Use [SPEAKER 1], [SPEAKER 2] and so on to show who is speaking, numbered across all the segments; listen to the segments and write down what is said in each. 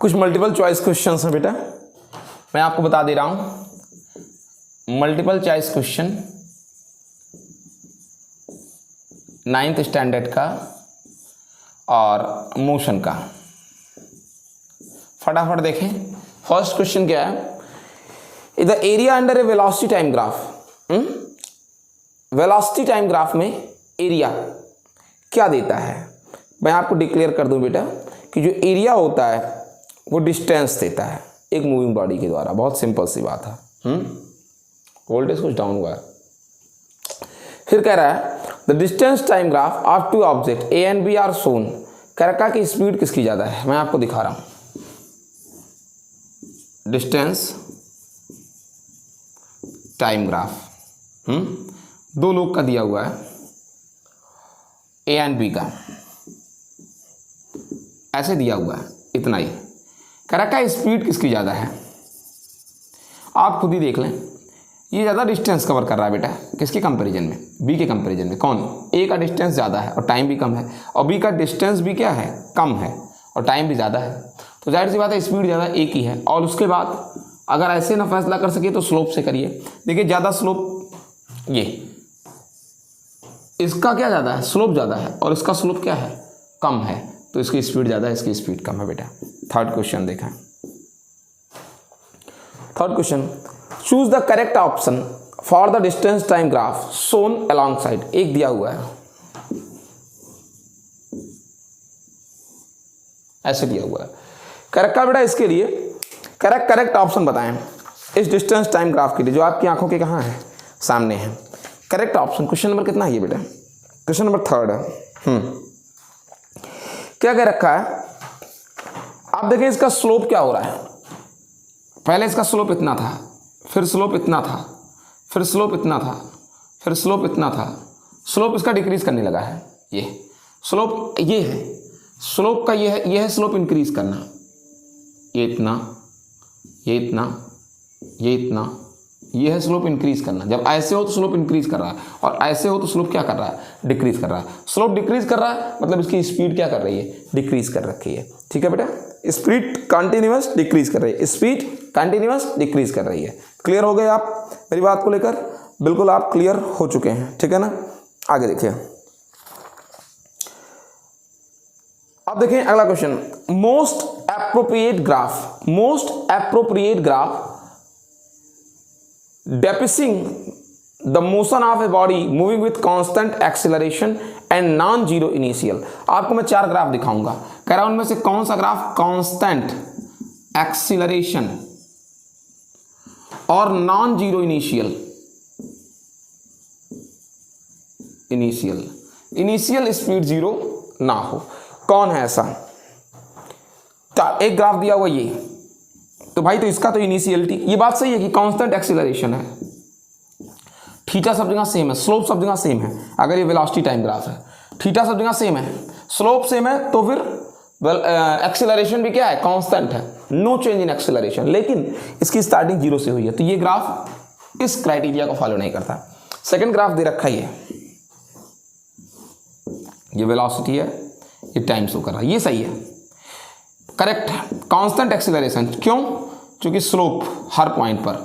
[SPEAKER 1] कुछ multiple choice questions हैं बेटा, मैं आपको बता दे रहा हूं। Multiple choice question 9th standard का और मोशन का, फटाफट देखें। फर्स्ट क्वेश्चन क्या है, the area under A velocity time graph. Velocity time graph में एरिया क्या देता है? मैं आपको डिक्लेयर कर दूं बेटा कि जो एरिया होता है वो डिस्टेंस देता है एक मूविंग बॉडी के द्वारा। बहुत सिंपल सी बात है। वोल्टेज कुछ डाउन हुआ है। फिर कह रहा है the distance time graph of two object A and B are shown. करका की स्पीड किसकी ज़्यादा है? मैं आपको दिखा रहा हूं। डिस्टेंस टाइम ग्राफ दो लोग का दिया हुआ है, ए एंड बी का, ऐसे दिया हुआ है, इतना ही। करका स्पीड किसकी ज़्यादा है? आप खुद ही देख लें। ये ज़्यादा डिस्टेंस कवर कर रहा है बेटा, किसके कंपैरिजन में? बी के कंपैरिजन में। कौन? ए का डिस्टेंस ज़्यादा है और टाइम भी कम है, और बी का डिस्टेंस भी क्या है? कम है और टाइम भी ज़्यादा है। तो जाहिर सी बात है स्पीड ज़्यादा एक ही है। और उसके बाद अगर ऐसे ना फैसला कर सके तो स्लोप से करिए। देखिए ज़्यादा स्लोप, ये इसका क्या ज़्यादा है? स्लोप ज़्यादा है, और इसका स्लोप क्या है? कम है, तो इसकी स्पीड ज़्यादा है, इसकी स्पीड कम है बेटा। थर्ड क्वेश्चन देखा। Third question, choose the correct option for the distance time graph shown along side. एक दिया हुआ है, ऐसे दिया हुआ है। करेक्ट बेटा इसके लिए करेक्ट ऑप्शन बताएं इस डिस्टेंस टाइम ग्राफ के लिए, जो आपकी आंखों के कहाँ है? सामने है। करेक्ट ऑप्शन क्वेश्चन नंबर कितना है ये बेटा? क्वेश्चन नंबर 3 है। क्या कह रखा है? आप देखें इसका स्लोप क्या हो रहा है। पहले इसका स्लोप इतना था, फिर स्लोप इतना था, फिर स्लोप इतना था, फिर स्लोप इतना था। स्लोप इसका डिक्रीज करने लगा है। ये स्लोप ये है, स्लोप का ये है स्लोप इंक्रीज करना। ये इतना, ये इतना, ये इतना, ये है स्लोप इंक्रीज करना। जब ऐसे हो तो स्लोप इंक्रीज कर रहा है, और ऐसे हो तो स्लोप क्या कर रहा है? डिक्रीज कर रहा है। स्लोप डिक्रीज कर रहा है मतलब इसकी स्पीड क्या कर रही है? डिक्रीज कर रखी है। ठीक है बेटा, स्पीड कंटिन्यूअस डिक्रीज कर रही है, स्पीड कंटिन्यूअस डिक्रीज कर रही है। क्लियर हो गए आप मेरी बात को लेकर? बिल्कुल आप क्लियर हो चुके हैं, ठीक है ना। आगे देखिए, अब देखें अगला question. Most appropriate graph depicting the motion of a body moving with constant acceleration and non-zero initial। आपको मैं 4 ग्राफ दिखाऊंगा। कह रहा हूं उनमें से कौन सा ग्राफ कांस्टेंट एक्सीलरेशन और non zero initial speed zero ना हो। कौन है ऐसा? एक ग्राफ दिया हुआ ये, तो भाई तो इसका तो इनिशियलिटी, ये बात सही है कि कांस्टेंट एक्सीलरेशन है, थीटा सब जगह सेम है, स्लोप सब जगह सेम है। अगर ये वेलोसिटी टाइम ग्राफ है, थीटा सब जगह सेम है, स्लोप सेम है, तो फिर एक्सीलरेशन भी क्या है? कांस्टेंट है, नो चेंज इन एक्सीलरेशन। लेकिन इसकी स्टार्टिंग जीरो से हुई है, तो ये ग्राफ इस क्राइटेरिया को फॉलो नहीं करता। सेकंड ग्राफ दे रखा है, ये वेलोसिटी है, ये टाइम शो कर रहा है, ये सही है, करेक्ट है। कांस्टेंट एक्सीलरेशन क्यों? क्योंकि स्लोप हर पॉइंट पर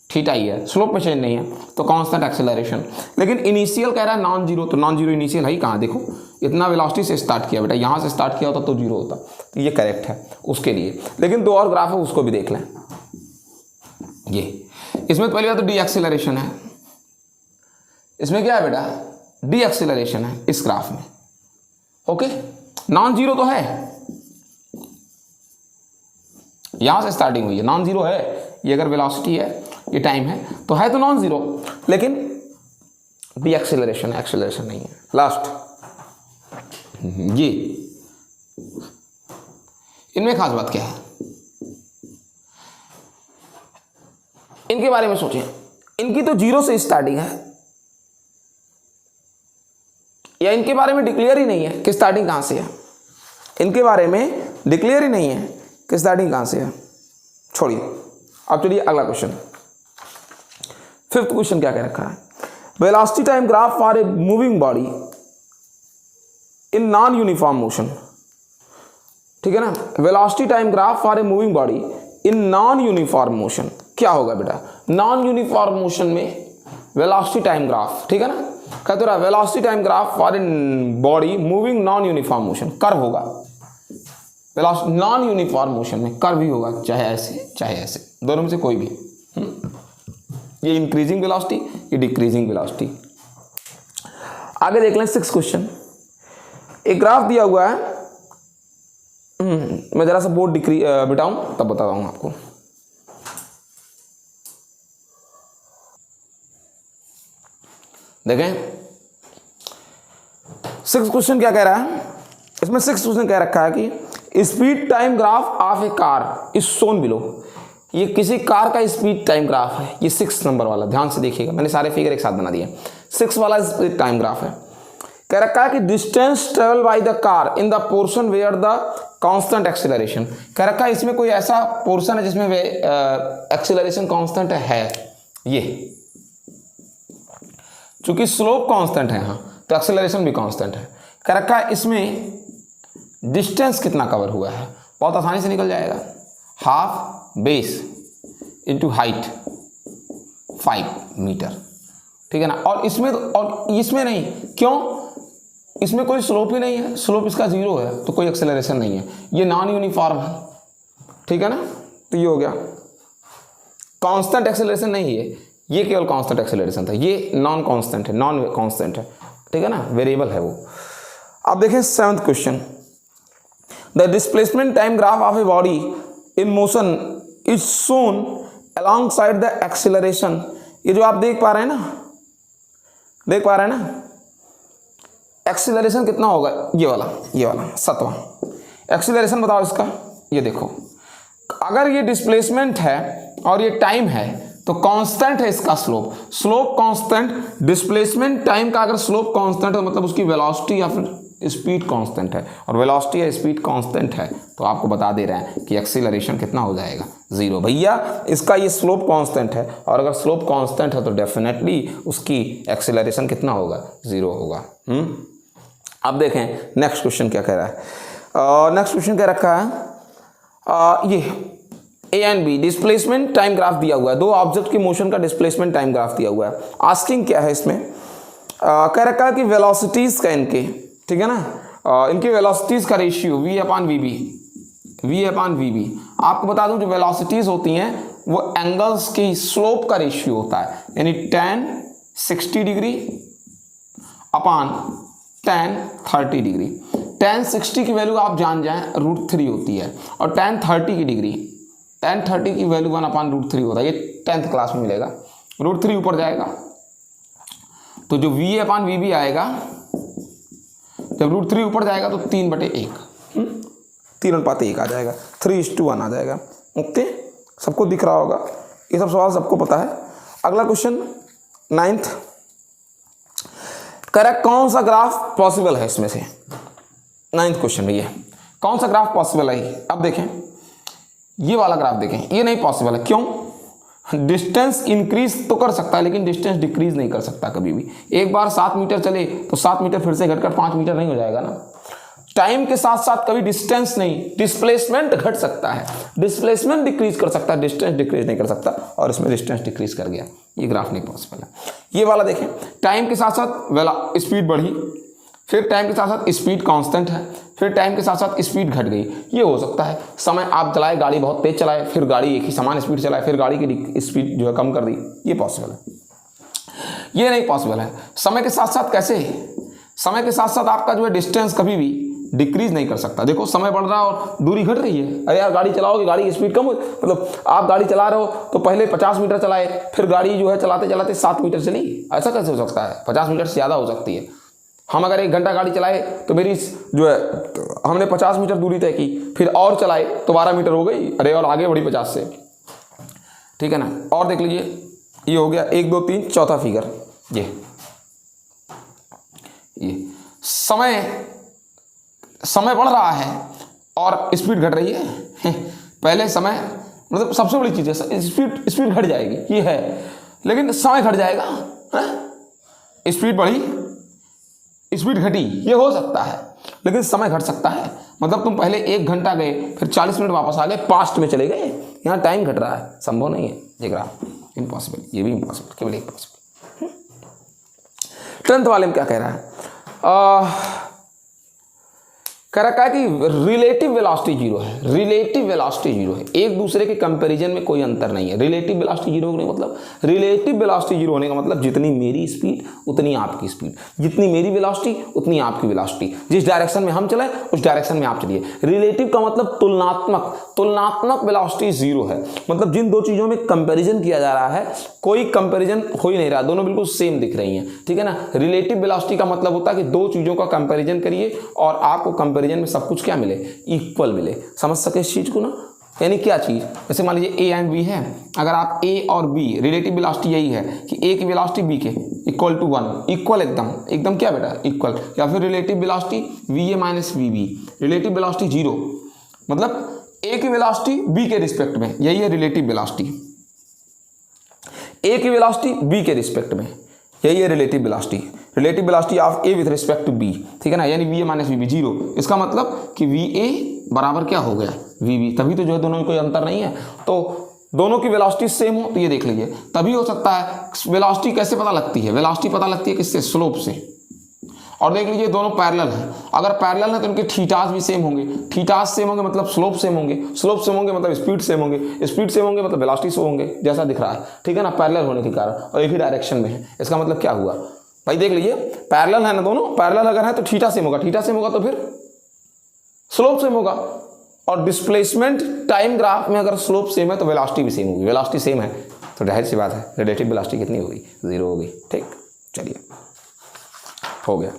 [SPEAKER 1] थीटा ही है, स्लोप में चेंज नहीं है, तो कांस्टेंट एक्सीलरेशन। लेकिन इनिशियल कह रहा है नॉन जीरो, तो नॉन जीरो इनिशियल है ही कहाँ? देखो इतना वेलोसिटी से स्टार्ट किया बेटा, यहाँ से स्टार्ट किया होता तो जीरो होता, तो ये करेक्ट है उसके लिए। लेकिन 2 और ग्राफ है, उसको भी देख लें। ये इसमें पहली बात तो डी एक्सीलरेशन है, इसमें क्या है बेटा? डी एक्सीलरेशन है इस ग्राफ में। ओके, नॉन जीरो तो है, यहां से स्टार्टिंग हुई है, नॉन जीरो है। ये अगर वेलोसिटी है, ये टाइम है, तो है तो नॉन जीरो, लेकिन डी एक्सीलरेशन है, एक्सीलरेशन नहीं है। लास्ट ये, इनमें खास बात क्या है? इनके बारे में सोचें। इनकी तो जीरो से स्टार्टिंग है, या इनके बारे में डिक्लेयर ही नहीं है कि स्टार्टिंग कहां से है। इनके बारे में डिक्लेयर ही नहीं है कि स्टार्टिंग कहां से है। छोड़िए, अब चलिए अगला क्वेश्चन। 5th क्वेश्चन क्या कह रखा है? Velocity time graph for a moving body in non uniform motion. ठीक है ना। Velocity time graph for a moving body in non uniform motion, क्या होगा बेटा, नॉन यूनिफॉर्म मोशन में वेलोसिटी टाइम ग्राफ, ठीक है ना। कहते रहा velocity time graph for a body moving non uniform motion, curve होगा। वेलोसिटी नॉन यूनिफॉर्म मोशन में कर्व भी होगा, चाहे ऐसे चाहे ऐसे, दोनों में से कोई भी। ये इंक्रीजिंग वेलोसिटी, ये डिक्रीजिंग वेलोसिटी। आगे देख लें 6 क्वेश्चन। एक ग्राफ दिया हुआ है, मैं जरा सा बोर्ड बिठाऊं तब बताता हूं आपको। देखें 6 क्वेश्चन क्या कह रहा है इसमें। 6 क्वेश्चन कह रखा है कि speed time graph of A car is shown below. ये किसी कार का स्पीड टाइम ग्राफ है, ये 6 नंबर वाला, ध्यान से देखिएगा, मैंने सारे फिगर एक साथ बना दिए। 6 वाला स्पीड टाइम ग्राफ है। कह रखा है कि distance travel by the car in the portion where the constant acceleration. कह रखा है इसमें कोई ऐसा पोर्शन है जिसमें एक्सीलरेशन कांस्टेंट है। ये चूंकि स्लोप कांस्टेंट है, हाँ, तो एक्सीलरेशन भी कांस्टेंट है। कह रखा है इसमें डिस्टेंस कितना कवर हुआ है, बहुत आसानी से निकल जाएगा। Half base into height 5 metre, ठीक है ना। और इसमें नहीं, क्यों, इसमें कोई स्लोप ही नहीं है, स्लोप इसका 0 है, तो कोई एक्सेलरेशन नहीं है, ये नॉन यूनिफॉर्म है, ठीक है ना। तो ये हो गया, कांस्टेंट एक्सेलरेशन नहीं है, ये केवल कांस्टेंट एक्सेलरेशन था, ये नॉन कांस्टेंट है, नॉन कांस्टेंट है, ठीक है ना, वेरिएबल है वो। अब देखें 7th question. The displacement time graph of a body in motion is shown along side the acceleration. ये जो आप देख पा रहे हैं ना, एक्सीलरेशन कितना होगा, ये वाला 7वां एक्सीलरेशन बताओ इसका। ये देखो, अगर ये डिस्प्लेसमेंट है और ये टाइम है तो कांस्टेंट है इसका स्लोप कांस्टेंट। डिस्प्लेसमेंट टाइम का अगर स्लोप कांस्टेंट है मतलब उसकी वेलोसिटी या फिर स्पीड कांस्टेंट है, और वेलोसिटी या स्पीड कांस्टेंट है तो आपको बता दे रहे हैं कि एक्सीलरेशन कितना हो जाएगा, 0। भैया इसका ये स्लोप कांस्टेंट है, और अगर स्लोप कांस्टेंट है तो डेफिनेटली उसकी एक्सीलरेशन कितना होगा, 0 होगा। अब देखें नेक्स्ट क्वेश्चन क्या कह रहा है। नेक्स्ट क्वेश्चन क्या रखा है, ये A and B displacement time graph दिया हुआ है, 2 ऑब्जेक्ट के मोशन का डिस्प्लेसमेंट टाइम ग्राफ दिया हुआ है। आस्किंग क्या है इसमें, कह रखा है कि वेलोसिटीज का इनके, ठीक है ना, इनके वेलोसिटीज का रेशियो v अपॉन वीबी। आपको बता दूं जो वेलोसिटीज होती हैं वो एंगल्स की स्लोप का रेशियो होता है, यानी tan 60 degree upon tan 30 degree. tan 60 की वैल्यू आप जान जाएं √3 होती है, और tan 30 की वैल्यू 1/√3 होता है, ये 10th क्लास में मिलेगा। √3 ऊपर जाएगा तो जो v अपॉन वीबी आएगा, जब √3 ऊपर जाएगा तो 3/1, 3:1 आ जाएगा, 3:1 आ जाएगा। ओके, सबको दिख रहा होगा, ये सब सवाल सबको पता है। अगला क्वेश्चन 9th, करेक्ट कौन सा ग्राफ पॉसिबल है इसमें से। 9th क्वेश्चन भैया, कौन सा ग्राफ पॉसिबल है। अब देखें ये वाला ग्राफ देखें, ये नहीं पॉसिबल है। क्यों, डिस्टेंस इंक्रीज तो कर सकता है लेकिन डिस्टेंस डिक्रीज नहीं कर सकता कभी भी। एक बार 7 मीटर चले तो 7 मीटर फिर से घटकर 5 मीटर नहीं हो जाएगा ना। टाइम के साथ साथ कभी डिस्टेंस नहीं, डिस्प्लेसमेंट घट सकता है, डिस्प्लेसमेंट डिक्रीज कर सकता है, डिस्टेंस डिक्रीज नहीं कर सकता, और इसमें डिस्टेंस डिक्रीज कर गया, ये ग्राफ नहीं पॉसिबल है। ये वाला देखें, टाइम के साथ साथ स्पीड बढ़ी, फिर टाइम के साथ साथ स्पीड कांस्टेंट है, फिर टाइम के साथ साथ स्पीड घट गई, ये हो सकता है। समय आप चलाए, गाड़ी बहुत तेज चलाए, फिर गाड़ी एक ही समान स्पीड चलाए, फिर गाड़ी की स्पीड जो है कम कर दी, ये पॉसिबल है। ये नहीं पॉसिबल है। समय के साथ साथ कैसे, समय के साथ साथ आपका जो है डिस्टेंस कभी भी डिक्रीज नहीं कर सकता। देखो समय बढ़ रहा है और दूरी घट रही है। अरे यार गाड़ी चलाओगे, गाड़ी की स्पीड कम हो, मतलब आप गाड़ी चला रहे हो तो पहले 50 मीटर चलाए, फिर गाड़ी जो है चलाते चलाते 7 मीटर चली, ऐसा कैसे हो सकता है। 50 मीटर से ज़्यादा हो सकती है। हम अगर 1 घंटा गाड़ी चलाए तो मेरी जो है हमने 50 मीटर दूरी तय की, फिर और चलाए तो 12 मीटर हो गई, अरे और आगे बढ़ी 50 से, ठीक है ना। और देख लीजिए, ये हो गया 1 2 3 चौथा फिगर, ये समय बढ़ रहा है और स्पीड घट रही है। पहले समय मतलब सबसे बड़ी चीज़ है, स्पीड घट जाएगी, ये है, लेकिन समय घट जाएगा। स्पीड बढ़ी, स्पीड घटी, ये हो सकता है, लेकिन समय घट सकता है। मतलब तुम पहले 1 घंटा गए, फिर 40 मिनट वापस आ गए, पास्ट में चले गए, यहाँ टाइम घट रहा है, संभव नहीं है ये ग्राफ, इम्पॉसिबल, ये भी इम्पॉसिबल, केवल इम्पॉसिबल। 10th वाले में क्या कह रहा है, कह रखा है कि रिलेटिव वेलोसिटी जीरो है, रिलेटिव वेलोसिटी जीरो है, एक दूसरे के कंपैरिजन में कोई अंतर नहीं है। रिलेटिव वेलोसिटी जीरो होने का मतलब, रिलेटिव वेलोसिटी जीरो होने का मतलब जितनी मेरी स्पीड उतनी आपकी स्पीड, जितनी मेरी वेलोसिटी उतनी आपकी वेलोसिटी, जिस डायरेक्शन में हम चले उस डायरेक्शन में आप चलिए। रिलेटिव का मतलब तुलनात्मक, तुलनात्मक वेलोसिटी जीरो है, मतलब जिन दो चीज़ों में कंपेरिजन किया जा रहा है कोई कंपेरिजन हो ही नहीं रहा, दोनों बिल्कुल सेम दिख रही हैं, ठीक है ना। रिलेटिव वेलोसिटी का मतलब होता है कि दो चीज़ों का कंपेरिजन करिए और आपको कंपेरिजन में सब कुछ क्या मिले, इक्वल मिले। समझ सके इस चीज़ को ना, यानी क्या चीज़, जैसे मान लीजिए ए एंड बी है, अगर आप ए और बी, रिलेटिव वेलोसिटी यही है कि ए की वेलोसिटी बी के इक्वल टू 1, इक्वल एकदम एकदम क्या बेटा इक्वल, या फिर relative velocity v A minus v B, relative velocity zero, मतलब ए की वेलोसिटी बी के रिस्पेक्ट में, यही है रिलेटिव वेलोसिटी, ए की वेलोसिटी बी के रिस्पेक्ट में, यही है relative velocity, relative velocity of A with respect to B, ठीक है ना, यानी v A minus v B zero. इसका मतलब कि वी ए बराबर क्या हो गया वी बी, तभी तो जो है दोनों में कोई अंतर नहीं है, तो दोनों की वेलोसिटी सेम हो तो ये देख लीजिए, तभी हो सकता है। वेलोसिटी कैसे पता लगती है, वेलोसिटी पता लगती है किससे, स्लोप से। और देख लीजिए दोनों पैरेलल हैं, अगर पैरेलल है तो उनके थीटास भी सेम होंगे, थीटास सेम होंगे मतलब स्लोप सेम होंगे, स्लोप सेम होंगे मतलब स्पीड सेम होंगे, स्पीड सेम होंगे मतलब वेलोसिटी सेम होंगे, जैसा दिख रहा है, ठीक है ना, पैरेलल होने के कारण और एक ही डायरेक्शन में है। इसका मतलब क्या हुआ भाई, देख लीजिए पैरेलल है ना दोनों, पैरेलल अगर है तो थीटा सेम होगा, थीटा सेम होगा तो फिर स्लोप सेम होगा, और डिस्प्लेसमेंट टाइम ग्राफ में अगर स्लोप सेम है तो वेलोसिटी भी सेम होगी, वेलोसिटी सेम है तो जाहिर सी बात है रिलेटिव वेलोसिटी कितनी होगी, 0 होगी। ठीक, चलिए हो गया।